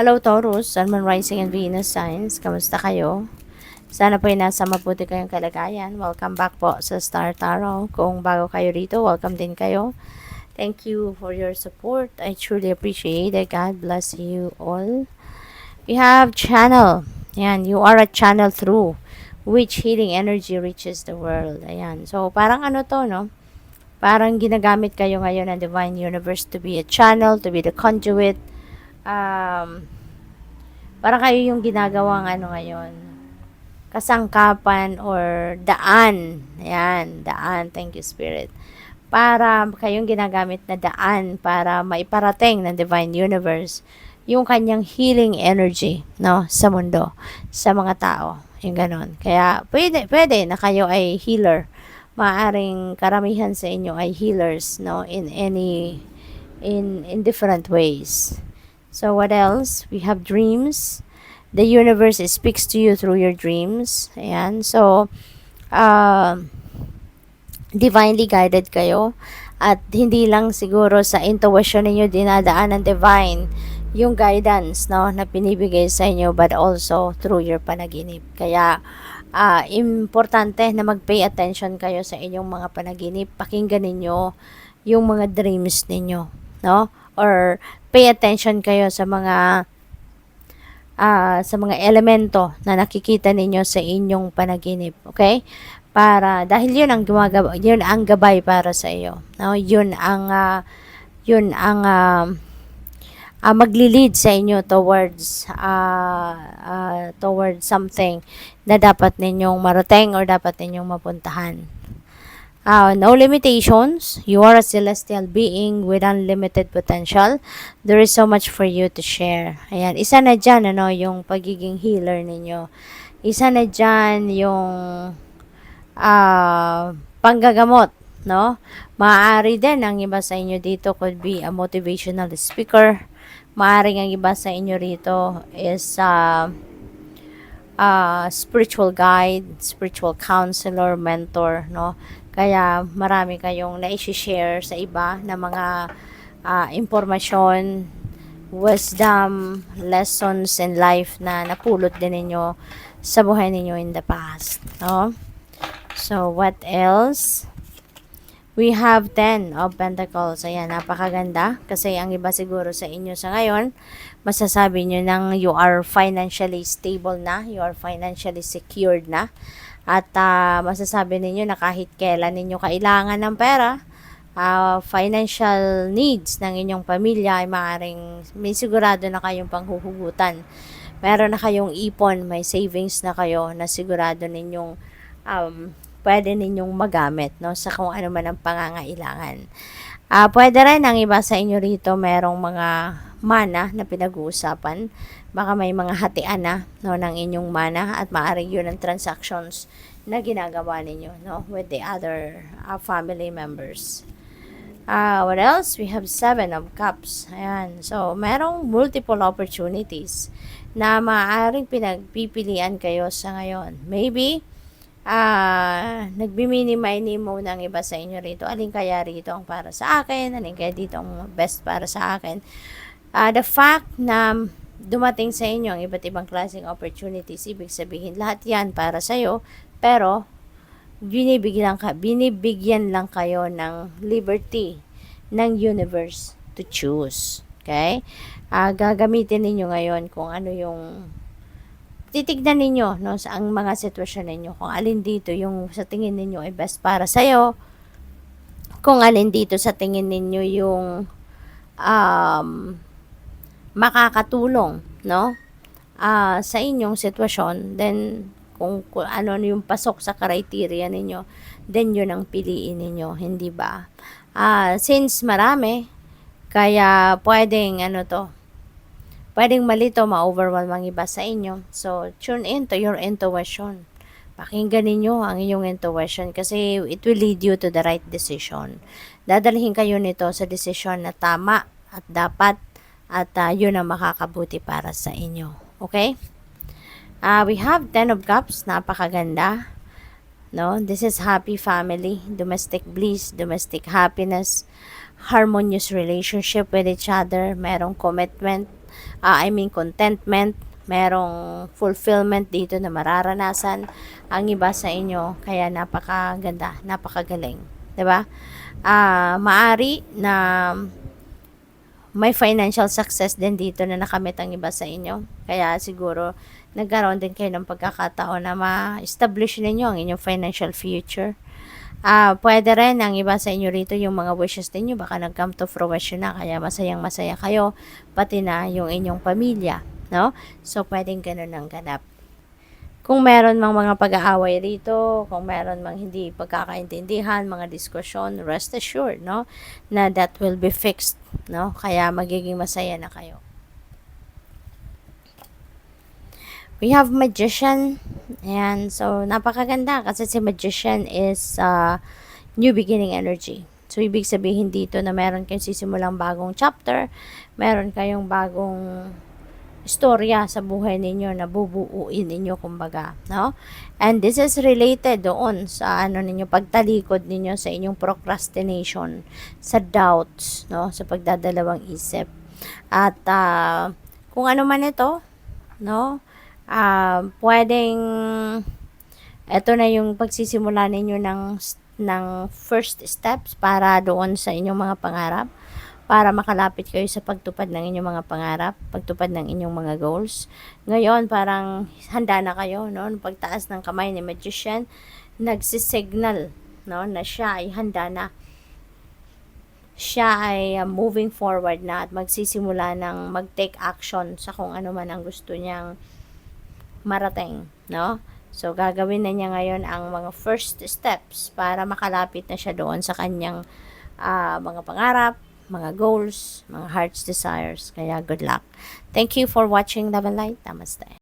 Hello Taurus, Sun, Moon, Rising, and Venus signs. Kamusta kayo? Sana po ay nasa mabuti kayong kalagayan. Welcome back po sa Star Tarot. Kung bago kayo rito, welcome din kayo. Thank you for your support. I truly appreciate it. God bless you all. We have channel. Ayan, you are a channel through which healing energy reaches the world. Ayan. So, parang ano to, no? Parang ginagamit kayo ngayon ng Divine Universe to be a channel, to be the conduit. Para kayo yung ginagawang ano ngayon, kasangkapan or daan. Ayan, daan. Thank you, Spirit. Para kayong ginagamit na daan para maiparating ng Divine Universe yung kanyang healing energy, no, sa mundo, sa mga tao. Yung ganon. Kaya, pwede na kayo ay healer. Maaring karamihan sa inyo ay healers, no, in different ways. So, what else? We have dreams. The universe speaks to you through your dreams. Ayan. So, divinely guided kayo. At hindi lang siguro sa intuition ninyo dinadaan ng divine yung guidance, no, na pinibigay sa inyo, but also through your panaginip. Kaya, importante na mag-pay attention kayo sa inyong mga panaginip. Pakinggan ninyo yung mga dreams ninyo, no? Or pay attention kayo sa mga elemento na nakikita ninyo sa inyong panaginip, okay? Para dahil yun ang yun ang gabay para sa iyo, no? Yun ang magli-lead sa inyo towards something na dapat ninyong marating or dapat ninyong mapuntahan. No limitations. You are a celestial being with unlimited potential. There is so much for you to share. Ayan, isa na dyan, ano, yung pagiging healer ninyo. Isa na dyan yung panggagamot, no? Maaari din ang iba sa inyo dito could be a motivational speaker. Maaari ang iba sa inyo rito is spiritual guide, spiritual counselor, mentor, no? Kaya marami kayong na-share sa iba na mga impormasyon, wisdom, lessons in life na napulot din ninyo sa buhay ninyo in the past, no? So, what else? We have 10 of Pentacles. Ayan, napakaganda. Kasi ang iba siguro sa inyo sa ngayon, masasabi nyo nang you are financially stable na, you are financially secured na. At masasabi ninyo na kahit kailan ninyo kailangan ng pera, financial needs ng inyong pamilya ay maaaring may sigurado na kayong panghuhugutan. Meron na kayong ipon, may savings na kayo na sigurado ninyong pwede ninyong magamit, no, sa kung ano man ang pangangailangan. Pwede rin ang iba sa inyo rito merong mga mana na pinag-uusapan. Baka may mga hatian na, no, ng inyong mana at maaaring yun ang transactions na ginagawa ninyo, no, with the other family members. What else? We have 7 of Cups. Ayan. So, merong multiple opportunities na maaaring pinagpipilian kayo sa ngayon. Maybe, nagbi-mini-mo ng iba sa inyo rito. Alin kaya rito ang para sa akin? Alin kaya dito ang best para sa akin? The fact na dumating sa inyo ang iba't ibang klaseng opportunities, ibig sabihin lahat yan para sa'yo, pero binibigyan lang kayo ng liberty ng universe to choose. Okay? Gagamitin ninyo ngayon kung ano yung titignan ninyo, no, sa ang mga sitwasyon ninyo, kung alin dito yung sa tingin ninyo ay best para sa'yo, kung alin dito sa tingin ninyo yung makakatulong, no, sa inyong sitwasyon, then kung ano yung pasok sa criteria ninyo, then yun ang piliin ninyo, hindi ba? Since marami, kaya pwedeng pwedeng malito, ma-overwhelm ang iba sa inyo. So, tune into your intuition. Pakinggan ninyo ang inyong intuition kasi it will lead you to the right decision. Dadalhin kayo nito sa desisyon na tama at dapat at yun ang makakabuti para sa inyo. Okay? We have 10 of Cups. Napakaganda. No? This is happy family, domestic bliss, domestic happiness, harmonious relationship with each other, merong commitment, contentment, merong fulfillment dito na mararanasan ang iba sa inyo, kaya napakaganda, napakagaling, 'di ba? Maari na may financial success din dito na nakamit ang iba sa inyo. Kaya siguro nagkaroon din kayo ng pagkakataon na ma-establish ninyo ang inyong financial future. Pwede rin ang iba sa inyo rito, yung mga wishes ninyo baka nag-come to fruition na, kaya masayang masaya kayo, pati na yung inyong pamilya, no? So pwedeng ganun ang ganap. Kung meron mang mga pag-aaway rito, kung meron mang hindi pagkakaintindihan, mga diskusyon, rest assured, no, na that will be fixed, no? Kaya magiging masaya na kayo. We have Magician. Ayan, so napakaganda kasi si Magician is new beginning energy. So, ibig sabihin dito na meron kayong sisimulang bagong chapter, meron kayong bagong istorya sa buhay ninyo na bubuuin ninyo, kumbaga, no? And this is related doon sa ninyo, pagtalikod ninyo sa inyong procrastination, sa doubts, no? Sa pagdadalawang isip. At kung ano man ito, no? Pwedeng ito na yung pagsisimula ninyo ng first steps para doon sa inyong mga pangarap, para makalapit kayo sa pagtupad ng inyong mga pangarap, pagtupad ng inyong mga goals. Ngayon, parang handa na kayo, no? Pagtaas ng kamay ni Magician, nagsisignal, no, na siya ay handa na. Siya ay moving forward na at magsisimula ng mag-take action sa kung ano man ang gusto niyang marating, no? So, gagawin na niya ngayon ang mga first steps para makalapit na siya doon sa kanyang mga pangarap, mga goals, mga heart's desires. Kaya good luck. Thank you for watching Love and Light. Namaste.